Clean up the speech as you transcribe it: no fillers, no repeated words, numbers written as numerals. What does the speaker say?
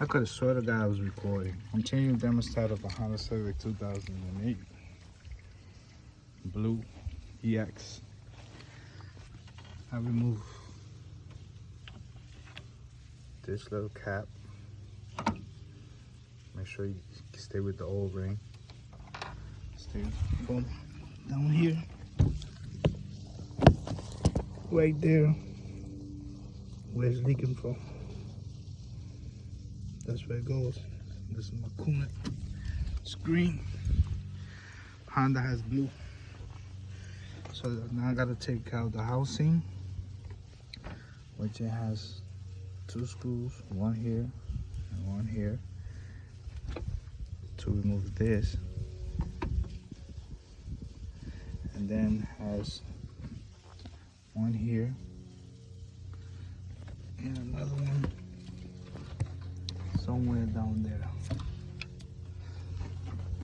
I could have sworn to God I was recording. I'm changing the thermostat of a Honda Civic 2008. Blue EX. I remove this little cap. Make sure you stay with the old ring. Stay boom, down here. Right there. Where it's leaking from. That's where it goes. This is my coolant screen. Honda has blue. So now I gotta take out the housing, which it has 2 screws, one here and one here, to remove this. And then has one here and another one somewhere down there.